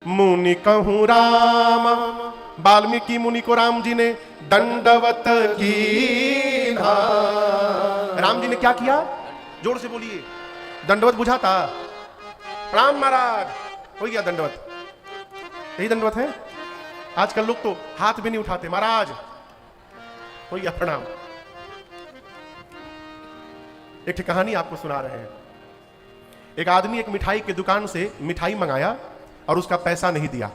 मुनि कहूँ राम, वाल्मीकि मुनि को राम जी ने दंडवत की। राम जी ने क्या किया? जोर से बोलिए। दंडवत बुझा था? प्रणाम महाराज, हो गया दंडवत। यही दंडवत है। आजकल लोग तो हाथ भी नहीं उठाते। महाराज हो गया प्रणाम। एक कहानी आपको सुना रहे हैं। एक आदमी एक मिठाई की दुकान से मिठाई मंगाया और उसका पैसा नहीं दिया।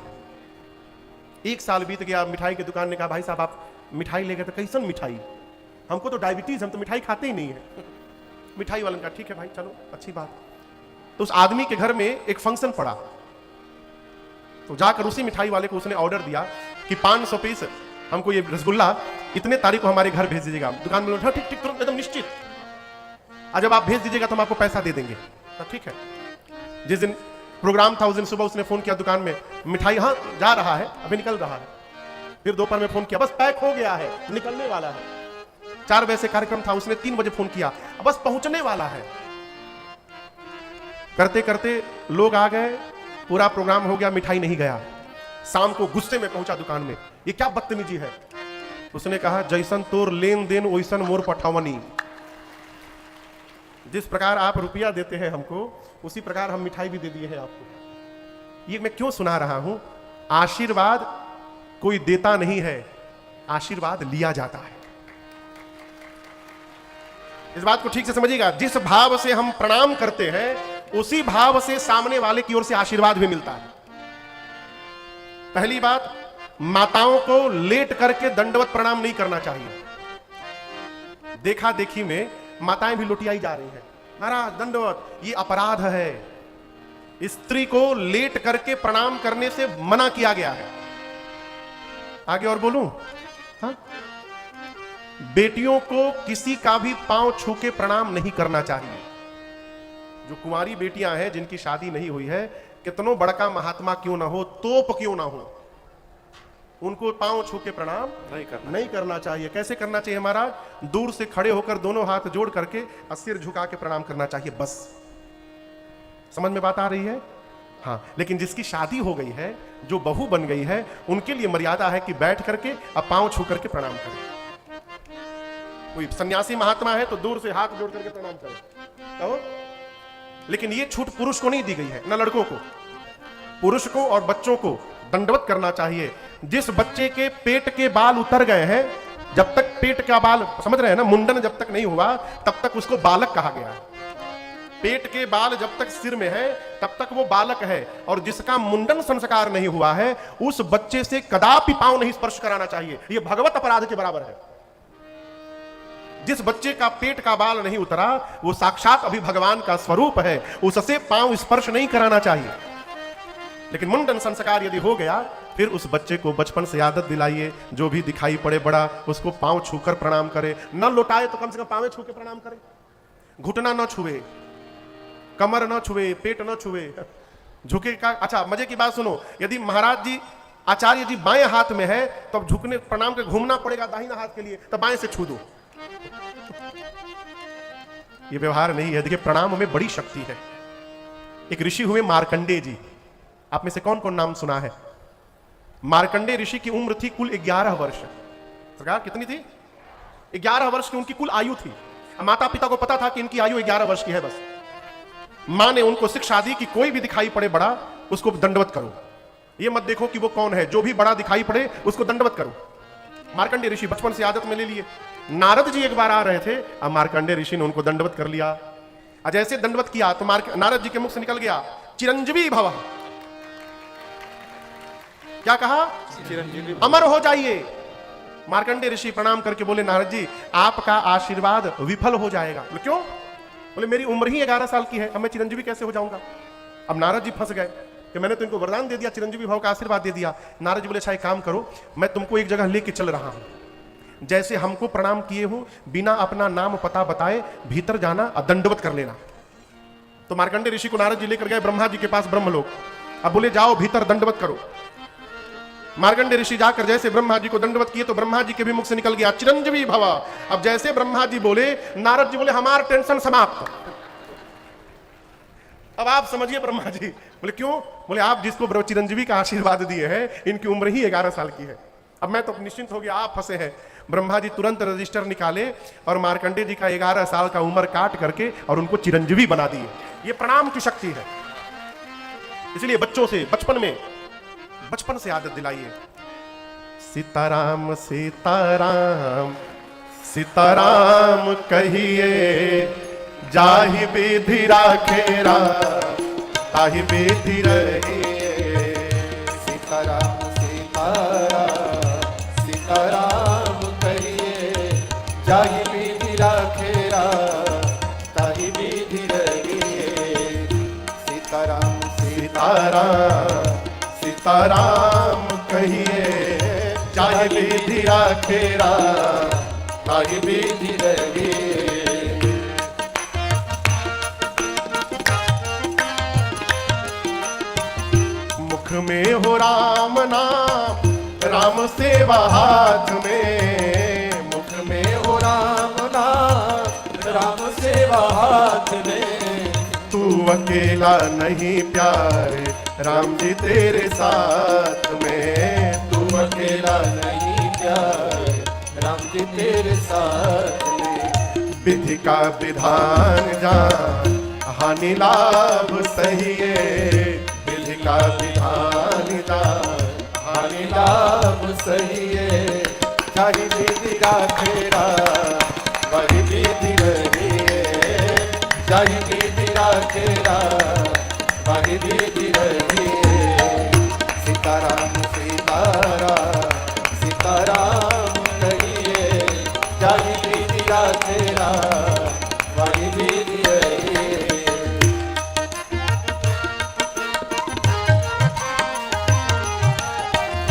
एक साल बीत गया। मिठाई की दुकान ने कहा, भाई साहब आप मिठाई ले गए तो कैसन मिठाई? हमको तो डायबिटीज, हम तो मिठाई खाते ही नहीं है। मिठाई वाले ने कहा, ठीक है भाई चलो अच्छी बात। तो उस आदमी के घर में एक फंक्शन पड़ा, तो जाकर उसी मिठाई वाले को उसने ऑर्डर दिया कि 500 पीस हमको ये रसगुल्ला इतने तारीख को हमारे घर भेज दीजिएगा। दुकान में लोग, ठीक ठीक तुरंत एकदम निश्चित, आज जब आप भेज दीजिएगा तो हम आपको पैसा दे देंगे। ठीक है। जिस दिन प्रोग्राम था उस दिन सुबह उसने फोन किया दुकान में, मिठाई हाँ जा रहा है, अभी निकल रहा है। फिर दोपहर में फोन किया, बस पैक हो गया है, निकलने वाला है। 4 बजे से कार्यक्रम था, उसने 3 बजे फोन किया, बस पहुंचने वाला है। करते करते लोग आ गए, पूरा प्रोग्राम हो गया, मिठाई नहीं गया। शाम को गुस्से में पहुंचा दुकान में, ये क्या बदतमीजी है? उसने कहा, जैसन तोर लेन देन वैसन मोर पठावनी। जिस प्रकार आप रुपया देते हैं हमको, उसी प्रकार हम मिठाई भी दे दिए हैं आपको। ये मैं क्यों सुना रहा हूं? आशीर्वाद कोई देता नहीं है, आशीर्वाद लिया जाता है। इस बात को ठीक से समझिएगा। जिस भाव से हम प्रणाम करते हैं, उसी भाव से सामने वाले की ओर से आशीर्वाद भी मिलता है। पहली बात, माताओं को लेट करके दंडवत प्रणाम नहीं करना चाहिए। देखा देखी में माताएं भी लुटियाई जा रही हैं, महाराज दंडवत, ये अपराध है। स्त्री को लेट करके प्रणाम करने से मना किया गया है। आगे और बोलूं? हाँ? बेटियों को किसी का भी पांव छू के प्रणाम नहीं करना चाहिए। जो कुंवारी बेटियां हैं जिनकी शादी नहीं हुई है, कितनों बड़का महात्मा क्यों ना हो, तोप क्यों ना हो, उनको पांव छू के प्रणाम नहीं करना चाहिए। कैसे करना चाहिए महाराज? दूर से खड़े होकर दोनों हाथ जोड़ करके और सिर झुका के प्रणाम करना चाहिए, बस। समझ में बात आ रही है? हाँ। लेकिन जिसकी शादी हो गई है, जो बहू बन गई है, उनके लिए मर्यादा है कि बैठ करके और पांव छू करके प्रणाम करें। कोई सन्यासी महात्मा है तो दूर से हाथ जोड़ करके प्रणाम करें, कहो। लेकिन ये छूट पुरुष को नहीं दी गई है, ना लड़कों को। पुरुष को और बच्चों को दंडवत करना चाहिए। जिस बच्चे के पेट के बाल उतर गए हैं, जब तक पेट का बाल, समझ रहे हैं ना, मुंडन जब तक नहीं हुआ तब तक उसको बालक कहा गया। पेट के बाल जब तक सिर में है तब तक वो बालक है। और जिसका मुंडन संस्कार नहीं हुआ है, उस बच्चे से कदापि पांव नहीं स्पर्श कराना चाहिए। यह भगवत अपराध के बराबर है। जिस बच्चे का पेट का बाल नहीं उतरा, वो साक्षात अभी भगवान का स्वरूप है, उससे पांव स्पर्श नहीं कराना चाहिए। लेकिन मुंडन संस्कार यदि हो गया, फिर उस बच्चे को बचपन से आदत दिलाइए, जो भी दिखाई पड़े बड़ा, उसको पांव छूकर प्रणाम करे। न लौटाए तो कम से कम पांव छू के प्रणाम करे। घुटना न छुए, कमर न छुए, पेट न छुए, झुके का। अच्छा मजे की बात सुनो, यदि महाराज जी आचार्य जी बाएं हाथ में है तो अब झुकने प्रणाम के घूमना पड़ेगा दाहिना हाथ के लिए, तो बाएं से छू दो। ये व्यवहार नहीं है। देखिए, प्रणाम में बड़ी शक्ति है। एक ऋषि हुए मार्कंडेय जी, आप में से कौन कौन नाम सुना है? मार्कंडेय ऋषि की उम्र थी कुल 11 वर्ष। सरकार कितनी थी? 11 वर्ष की उनकी कुल आयु थी। माता पिता को पता था कि इनकी आयु 11 वर्ष की है। बस मां ने उनको शिक्षा दी कि कोई भी दिखाई पड़े बड़ा, उसको दंडवत करो। ये मत देखो कि वो कौन है, जो भी बड़ा दिखाई पड़े उसको दंडवत करो। मार्कंडेय ऋषि बचपन से आदत में ले लिए। नारद जी एक बार आ रहे थे, अब मार्कंडेय ऋषि ने उनको दंडवत कर लिया। जैसे दंडवत किया तो नारद जी के मुख से निकल गया, चिरंजीवी भव। क्या कहा? चिरंजीवी, अमर हो जाइए। मार्कंडेय ऋषि प्रणाम करके बोले, नारद जी आपका आशीर्वाद विफल हो जाएगा। बोले क्यों? बोले मेरी उम्र ही 11 साल की है, अब मैं चिरंजीवी कैसे हो जाऊंगा? अब नारद जी फंस गए कि मैंने तो इनको वरदान दे दिया, चिरंजीवी भाव का आशीर्वाद दे दिया। नारद जी बोले, अच्छा एक काम करो, मैं तुमको एक जगह लेके चल रहा हूं, जैसे हमको प्रणाम किए हो, बिना अपना नाम पता बताए भीतर जाना और दंडवत कर लेना। तो मार्कंडेय ऋषि को नारद जी लेकर गए ब्रह्मा जी के पास, ब्रह्मलोक। अब बोले जाओ भीतर दंडवत करो। मार्कंडेय ऋषि जाकर जैसे ब्रह्मा जी को दंडवत किए तो ब्रह्मा जी के भी मुख से निकल गया, चिरंजीवी भव। अब जैसे ब्रह्मा जी बोले, नारद जी बोले हमारा टेंशन समाप्त। अब आप समझिए ब्रह्मा जी। बोले क्यों? बोले आप जिसको चिरंजीवी का आशीर्वाद दिए हैं, इनकी उम्र ही 11 साल की है। अब मैं तो निश्चिंत हो गया, आप फंसे हैं। ब्रह्मा जी तुरंत रजिस्टर निकाले और मार्कंडे जी का 11 साल का उम्र काट करके और उनको चिरंजीवी बना दिए। ये प्रणाम की शक्ति है। इसलिए बच्चों से बचपन से आदत दिलाइए। सीताराम सीताराम सीताराम कहिए, जाहि विधि राखे राम, ताहि विधि रहिए। सीताराम सीताराम सीताराम कहिए, जाहि विधि राखे राम, ताहि विधि रहिए। सीताराम सीताराम सीताराम कहिए, जाहि विधि राखे राम, ताहि विधि रहिए। मुख में हो राम नाम, राम सेवा हाथ में। मुख में हो राम नाम, राम सेवा हाथ में। तू अकेला नहीं प्यारे, राम जी तेरे साथ में। तू अकेला नहीं प्यारे, राम जी तेरे साथ में। विधि का विधान जान, हानि लाभ सही है। विधि का विधान जान, हानि लाभ सही है। जाहि विधि राखे राम, वही विधि रहिए। जाहि विधि राखे राम, वही विधि रहिए। सीताराम सीताराम सीताराम कहिए, जाहि विधि राखे राम, वही विधि रहिए।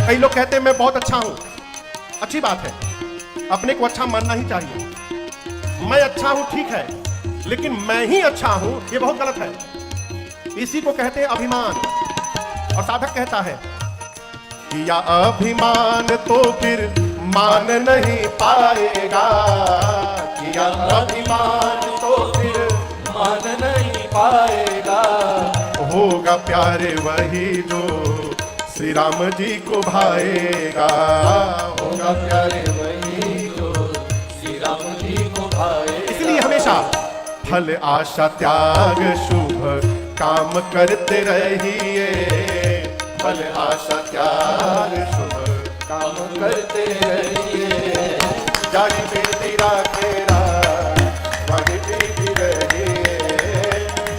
कई लोग कहते हैं मैं बहुत अच्छा हूं। अच्छी बात है, अपने को अच्छा मानना ही चाहिए। मैं अच्छा हूं ठीक है, लेकिन मैं ही अच्छा हूं ये बहुत गलत है। इसी को कहते हैं अभिमान। और साधक कहता है कि या अभिमान तो फिर मान नहीं पाएगा। कि या अभिमान तो फिर मान नहीं पाएगा। होगा प्यारे वही जो श्री राम जी को भाएगा। होगा प्यारे वही जो श्री राम जी को भाए। इसलिए हमेशा फल आशा त्याग शुभ काम करते रहिए। फल आशा त्याग शुभ काम करते रहिए। जाहि विधि राखे राम, वही विधि रहिए।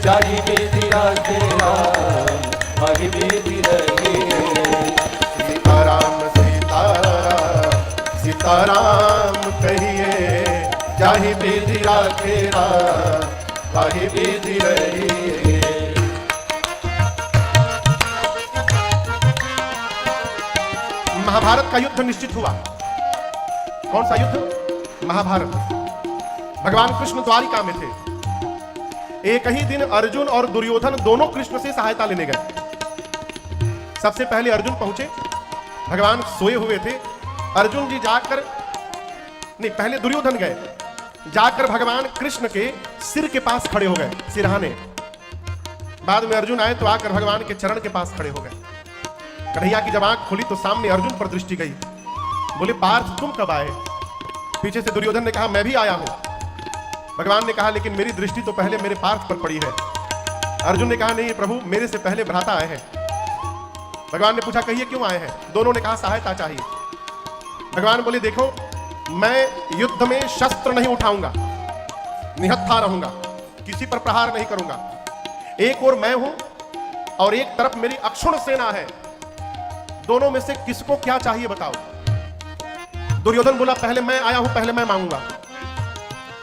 जाहि विधि राखे राम, वही विधि रहिए। सीताराम सीताराम सीताराम कहिए, जाहि विधि राखे राम, वही विधि रहिए। महाभारत का युद्ध निश्चित हुआ। कौन सा युद्ध? महाभारत। भगवान कृष्ण द्वारिका में थे। एक ही दिन अर्जुन और दुर्योधन दोनों कृष्ण से सहायता लेने गए। सबसे पहले अर्जुन पहुंचे। भगवान सोए हुए थे। अर्जुन जी जाकर, नहीं पहले दुर्योधन गए, जाकर भगवान कृष्ण के सिर के पास खड़े हो गए, सिरहाने। बाद में अर्जुन आए तो आकर भगवान के चरण के पास खड़े हो गए। कन्हैया की जब आंख खुली तो सामने अर्जुन पर दृष्टि गई। बोले पार्थ तुम कब आए? पीछे से दुर्योधन ने कहा मैं भी आया हूं। भगवान ने कहा लेकिन मेरी दृष्टि तो पहले मेरे पार्थ पर पड़ी है। अर्जुन ने कहा नहीं प्रभु, मेरे से पहले भ्राता आए हैं। भगवान ने पूछा कहिए क्यों आए हैं? दोनों ने कहा सहायता चाहिए। भगवान बोले देखो, मैं युद्ध में शस्त्र नहीं उठाऊंगा, निहत्था रहूंगा, किसी पर प्रहार नहीं करूंगा। एक और मैं हूं और एक तरफ मेरी अक्षुण सेना है। दोनों में से किसको क्या चाहिए बताओ? दुर्योधन बोला पहले मैं आया हूं, पहले मैं मांगूंगा।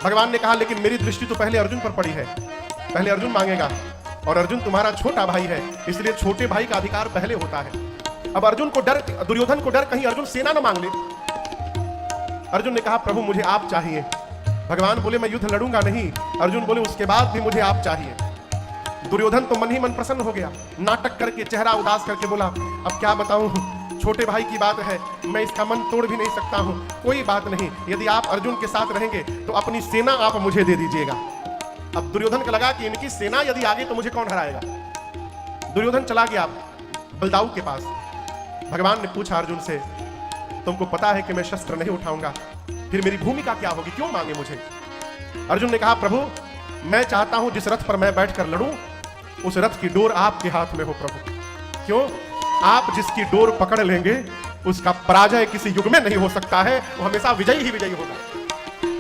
भगवान ने कहा लेकिन मेरी दृष्टि तो पहले अर्जुन पर पड़ी है, पहले अर्जुन मांगेगा। और अर्जुन तुम्हारा छोटा भाई है, इसलिए छोटे भाई का अधिकार पहले होता है। अब अर्जुन को डर, दुर्योधन को डर कहीं अर्जुन सेना न मांग ले। अर्जुन ने कहा प्रभु मुझे आप चाहिए। भगवान बोले मैं युद्ध लड़ूंगा नहीं। अर्जुन बोले उसके बाद भी मुझे आप चाहिए। दुर्योधन तो मन ही मन प्रसन्न हो गया, नाटक करके चेहरा उदास करके बोला अब क्या बताऊं, छोटे भाई की बात है, मैं इसका मन तोड़ भी नहीं सकता हूं। कोई बात नहीं, यदि आप अर्जुन के साथ रहेंगे तो अपनी सेना आप मुझे दे दीजिएगा। अब दुर्योधन को लगा कि इनकी सेना यदि आगे तो मुझे कौन हराएगा। दुर्योधन चला गया बलदाऊ के पास। भगवान ने पूछा अर्जुन से, तुमको पता है कि मैं शस्त्र नहीं उठाऊंगा, फिर मेरी भूमिका क्या होगी, क्यों मांगे मुझे? अर्जुन ने कहा, प्रभु मैं चाहता हूं जिस रथ पर मैं बैठकर लड़ूं उस रथ की डोर आपके हाथ में हो प्रभु। क्यों? आप जिसकी डोर पकड़ लेंगे उसका पराजय किसी युग में नहीं हो सकता है, वो हमेशा विजयी ही विजयी होगा।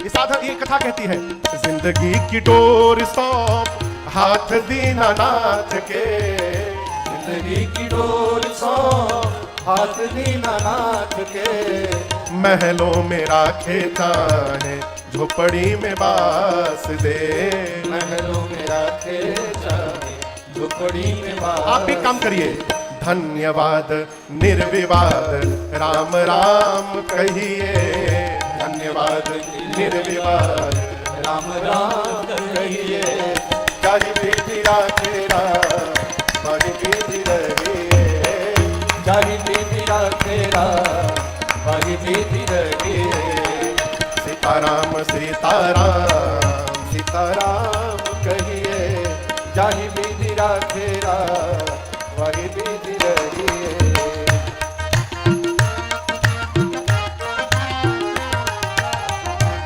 ये साधन, ये कथा कहती है, जिंदगी की डोर सौंप हाथ दीनानाथ के, जिंदगी की डोर सौंप हाथ दीनानाथ के, महलों में राखे चाहे झोपड़ी में बास दे, महलों में राखे चाहे झोपड़ी में बास। आप एक काम करिए, धन्यवाद निर्विवाद राम राम कहिए, धन्यवाद निर्विवाद राम राम कहिए, चाहे विधि राखे राम वही विधि रहिए, चाहे विधि राखे राम वही विधि रहिए, सीताराम सीताराम सीताराम कहिए, चाहे विधि राखे राम वही विधि रहिए।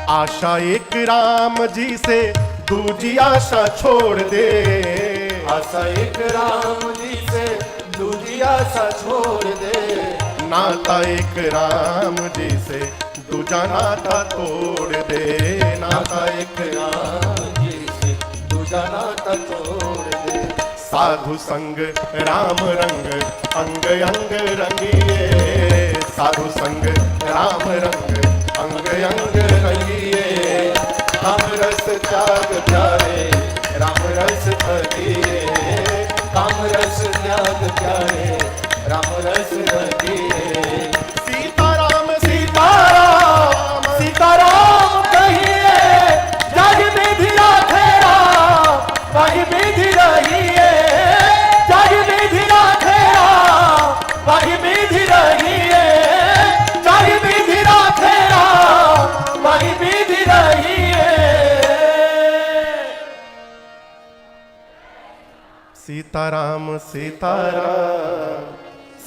आशा एक राम जी से दूजी आशा छोड़ दे, आशा एक राम जी से दूजी आशा छोड़ दे, नाता एक राम जी से दूजा नाता तोड़ दे, नाता एक राम जी से दूजा नाता तोड़ दे, साधु संग राम रंग अंग अंग रंगिए, साधु संग राम रंग अंग अंग रंगिए, राम रस त्याग प्यारे राम रस भजिए, काम रस त्याग प्यारे राम रस रहिए, सीताराम सीताराम सीताराम कहिए, जग विधि राखे राम वही विधि रहिए, जग विधि राखे राम वही विधि रहिए, जग विधि राखे राम वही विधि रहिए। सीताराम सीताराम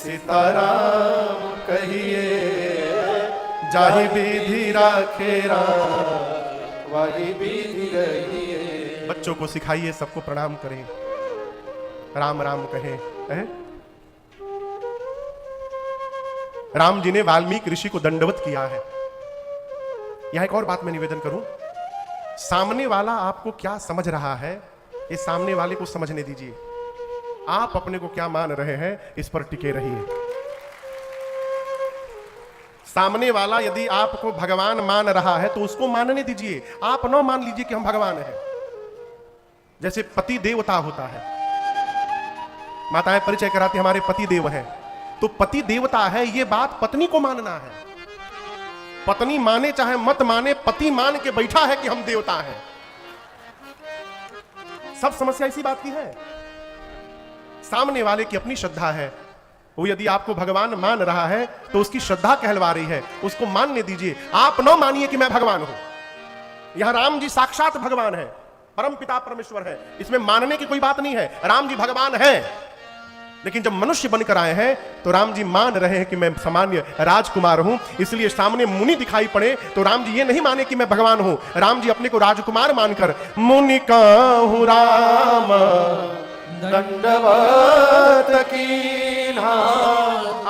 सीताराम कहिए, जाहि विधि राखे राम वही विधि रहिए। बच्चों को सिखाइए, सबको प्रणाम करें, राम राम कहें। हैं? राम जी ने वाल्मीकि ऋषि को दंडवत किया है। यह एक और बात मैं निवेदन करूं, सामने वाला आपको क्या समझ रहा है इस सामने वाले को समझने दीजिए। आप अपने को क्या मान रहे हैं इस पर टिके रहिए। सामने वाला यदि आपको भगवान मान रहा है तो उसको मानने दीजिए, आप न मान लीजिए कि हम भगवान हैं। जैसे पति देवता होता है, माताएं परिचय कराती हमारे पति देव हैं, तो पति देवता है ये बात पत्नी को मानना है। पत्नी माने चाहे मत माने, पति मान के बैठा है कि हम देवता हैं। सब समस्या इसी बात की है। सामने वाले की अपनी श्रद्धा है, वो यदि आपको भगवान मान रहा है तो उसकी श्रद्धा कहलवा रही है, उसको मानने दीजिए। आप न मानिए कि मैं भगवान हूं। यहां राम जी साक्षात भगवान है, परम पिता परमेश्वर है, इसमें मानने की कोई बात नहीं है। राम जी भगवान है, लेकिन जब मनुष्य बनकर आए हैं तो राम जी मान रहे हैं कि मैं सामान्य राजकुमार हूं। इसलिए सामने मुनि दिखाई पड़े तो राम जी ये नहीं माने कि मैं भगवान हूं। राम जी अपने को राजकुमार मानकर मुनि कहूं राम दंडवत कीन्हा,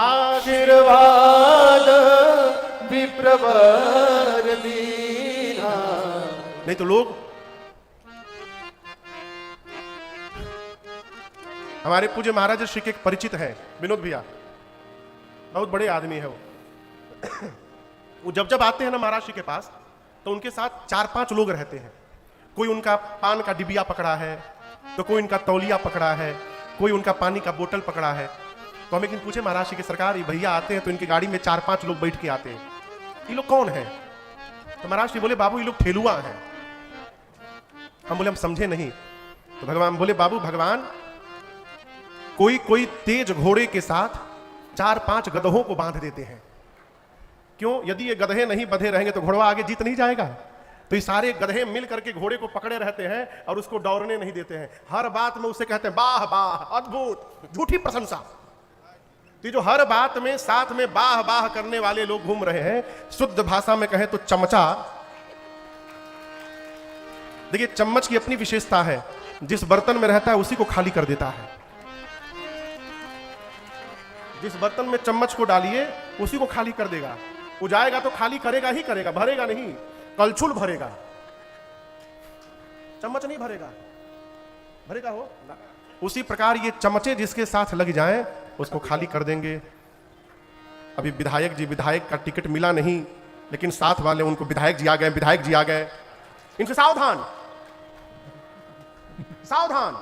आशीर्वाद विप्रवर दीन्हा। नहीं तो लोग, हमारे पूज्य महाराज श्री के एक परिचित है विनोद भैया, बहुत बड़े आदमी है वो जब जब आते हैं ना महाराज श्री के पास तो उनके साथ 4-5 लोग रहते हैं। कोई उनका पान का डिबिया पकड़ा है, तो कोई उनका तौलिया पकड़ा है, कोई उनका पानी का बोतल पकड़ा है। तो हम एक दिन पूछे महाराज श्री के सरकार, ये भैया आते हैं तो इनकी गाड़ी में 4-5 लोग बैठ के आते हैं, ये लोग कौन है? तो महाराज श्री बोले, बाबू ये लोग ठेलुआ हैं। हम बोले हम समझे नहीं। तो भगवान बोले, बाबू भगवान कोई तेज घोड़े के साथ 4-5 गधों को बांध देते हैं। क्यों? यदि ये गधे नहीं बंधे रहेंगे तो घोड़वा आगे जीत नहीं जाएगा। तो ये सारे गधे मिल करके घोड़े को पकड़े रहते हैं और उसको दौड़ने नहीं देते हैं। हर बात में उसे कहते हैं वाह वाह, अद्भुत, झूठी प्रशंसा। तो ये जो हर बात में साथ में वाह वाह करने वाले लोग घूम रहे हैं, शुद्ध भाषा में कहें तो चमचा। देखिए, चम्मच की अपनी विशेषता है, जिस बर्तन में रहता है उसी को खाली कर देता है। जिस बर्तन में चम्मच को डालिए उसी को खाली कर देगा। वो जाएगा तो खाली करेगा ही करेगा, भरेगा नहीं, कलछुल भरेगा, चम्मच नहीं भरेगा। भरेगा हो ना। उसी प्रकार ये चमचे जिसके साथ लग जाएं उसको खाली कर देंगे। अभी विधायक का टिकट मिला नहीं, लेकिन साथ वाले उनको विधायक जी आ गए, विधायक जी आ गए, इनसे सावधान सावधान।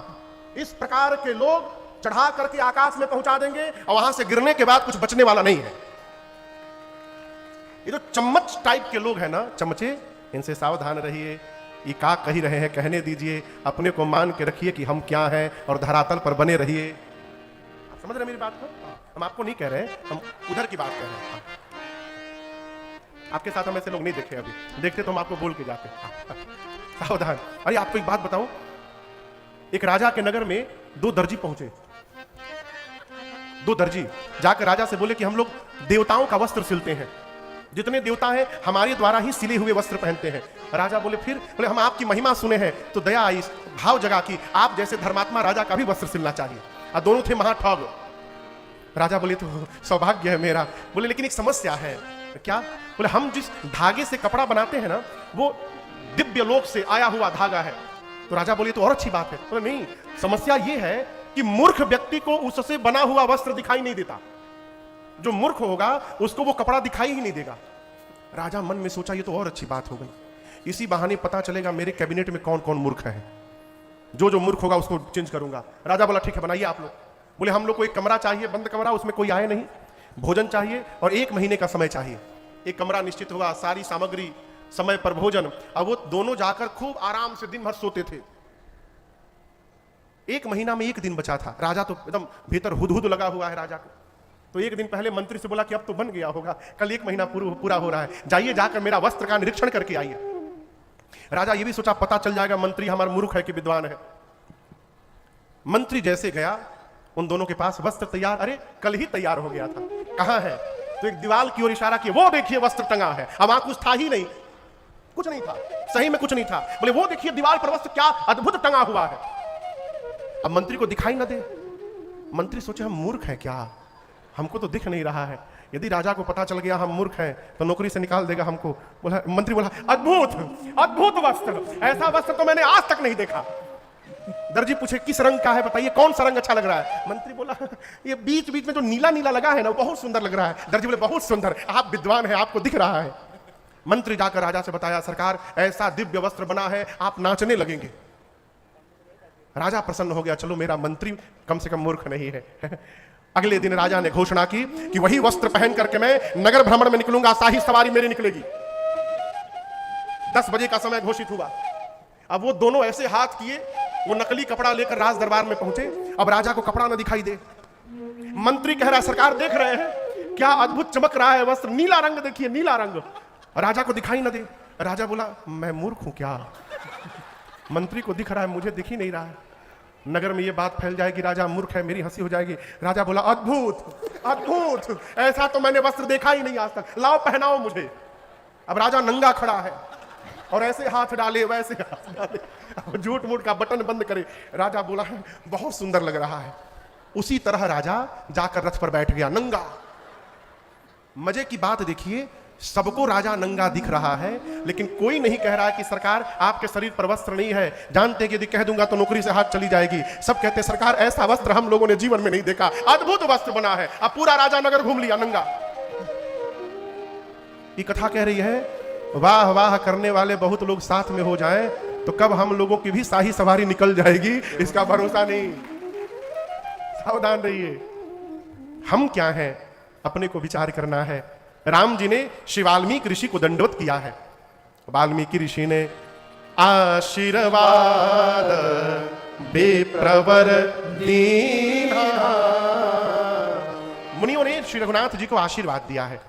इस प्रकार के लोग चढ़ा करके आकाश में पहुंचा देंगे और वहां से गिरने के बाद कुछ बचने वाला नहीं है। ये जो चम्मच टाइप के लोग हैं ना, चमचे, इनसे सावधान रहिए। ये का कही रहे हैं कहने दीजिए, अपने को मान के रखिए कि हम क्या हैं और धरातल पर बने रहिए। आप समझ रहे मेरी बात को? हम आपको नहीं कह रहे, हम उधर की बात कर रहे हैं। आपके साथ हम ऐसे लोग नहीं देखे, अभी देखते तो हम आपको बोल के जाते। सावधान। अरे आपको एक बात बताऊं, एक राजा के नगर में दो दर्जी पहुंचे। दो दर्जी जाकर राजा से बोले कि हम लोग देवताओं का वस्त्र सिलते हैं, जितने देवता हैं हमारे द्वारा ही सिले हुए वस्त्र पहनते हैं। राजा बोले फिर? बोले हम आपकी महिमा सुने हैं तो दया आई, भाव जगा कि आप जैसे धर्मात्मा राजा का भी वस्त्र सिलना चाहिए। और दोनों थे महाठग। राजा बोले तो सौभाग्य है मेरा। बोले लेकिन एक समस्या है। क्या? बोले हम जिस धागे से कपड़ा बनाते हैं ना, वो दिव्य लोक से आया हुआ धागा है। तो राजा बोले तो और अच्छी बात है। बोले नहीं, समस्या ये है कि मूर्ख व्यक्ति को उससे बना हुआ वस्त्र दिखाई नहीं देता। जो मूर्ख होगा उसको वो कपड़ा दिखाई ही नहीं देगा। राजा मन में सोचा ये तो और अच्छी बात हो गई, इसी बहाने पता चलेगा मेरे कैबिनेट में कौन कौन मूर्ख है। जो मूर्ख होगा उसको चेंज करूंगा। राजा बोला ठीक है, बनाइए आप लोग। बोले हम लोग को एक कमरा चाहिए, बंद कमरा, उसमें कोई आए नहीं, भोजन चाहिए और 1 महीने का समय चाहिए। एक कमरा निश्चित हुआ, सारी सामग्री, समय पर भोजन। अब वो दोनों जाकर खूब आराम से दिन भर सोते थे। 1 महीना में 1 दिन बचा था। राजा तो एकदम भीतर हुदहुद लगा हुआ है राजा को। तो 1 दिन पहले मंत्री से बोला कि अब तो बन गया होगा, कल 1 महीना पूरा हो रहा है, जाइए जाकर मेरा वस्त्र का निरीक्षण करके आइए। राजा ये भी सोचा पता चल जाएगा मंत्री हमारा मूर्ख है कि विद्वान है। मंत्री जैसे गया, उन दोनों के पास वस्त्र तैयार, अरे कल ही तैयार हो गया था, कहां है? तो एक दीवार की ओर इशारा किया, वो देखिए वस्त्र टंगा है। अब वहां कुछ था ही नहीं, कुछ नहीं था, सही में कुछ नहीं था। बोले वो देखिए दीवार पर वस्त्र क्या अद्भुत टंगा हुआ है। अब मंत्री को दिखाई ना दे। मंत्री सोचे हम मूर्ख हैं क्या, हमको तो दिख नहीं रहा है। यदि राजा को पता चल गया हम मूर्ख हैं तो नौकरी से निकाल देगा हमको। बोला, मंत्री बोला अद्भुत अद्भुत वस्त्र, ऐसा वस्त्र तो मैंने आज तक नहीं देखा। दर्जी पूछे किस रंग का है बताइए, कौन सा रंग अच्छा लग रहा है? मंत्री बोला ये बीच बीच में जो नीला नीला लगा है ना, वो बहुत सुंदर लग रहा है। दर्जी बोले बहुत सुंदर, आप विद्वान हैं, आपको दिख रहा है। मंत्री जाकर राजा से बताया, सरकार ऐसा दिव्य वस्त्र बना है, आप नाचने लगेंगे। राजा प्रसन्न हो गया, चलो मेरा मंत्री कम से कम मूर्ख नहीं है। अगले दिन राजा ने घोषणा की कि वही वस्त्र पहन करके मैं नगर भ्रमण में निकलूंगा, शाही सवारी मेरी निकलेगी। 10 बजे का समय घोषित हुआ। अब वो दोनों ऐसे हाथ किए, वो नकली कपड़ा लेकर राज दरबार में पहुंचे। अब राजा को कपड़ा न दिखाई दे। मंत्री कह रहा है सरकार देख रहे हैं क्या अद्भुत चमक रहा है वस्त्र, नीला रंग देखिए, नीला रंग। राजा को दिखाई न दे। राजा बोला मैं मूर्ख हूं क्या, मंत्री को दिख रहा है, मुझे दिख ही नहीं रहा है। नगर में ये बात फैल जाएगी राजा मूर्ख है, मेरी हंसी हो जाएगी। राजा बोला अद्भुत अद्भुत, ऐसा तो मैंने वस्त्र देखा ही नहीं आज तक, लाओ पहनाओ मुझे। अब राजा नंगा खड़ा है और ऐसे हाथ डाले वैसे हाथ डाले, झूठ मूठ का बटन बंद करे। राजा बोला बहुत सुंदर लग रहा है। उसी तरह राजा जाकर रथ पर बैठ गया नंगा। मजे की बात देखिए, सबको राजा नंगा दिख रहा है, लेकिन कोई नहीं कह रहा है कि सरकार आपके शरीर पर वस्त्र नहीं है। जानते कि यदि कह दूंगा तो नौकरी से हाथ चली जाएगी। सब कहते सरकार ऐसा वस्त्र हम लोगों ने जीवन में नहीं देखा, अद्भुत वस्त्र बना है। अब पूरा राजा नगर घूम लिया नंगा। ये कथा कह रही है वाह वाह करने वाले बहुत लोग साथ में हो जाएं तो कब हम लोगों की भी शाही सवारी निकल जाएगी, इसका भरोसा नहीं। सावधान रहिए। हम क्या हैं, अपने को विचार करना है। राम जी ने श्री वाल्मीकि ऋषि को दंडवत किया है। वाल्मीकि ऋषि ने आशीर्वाद बेप्रवर दीना, मुनियों ने श्री रघुनाथ जी को आशीर्वाद दिया है।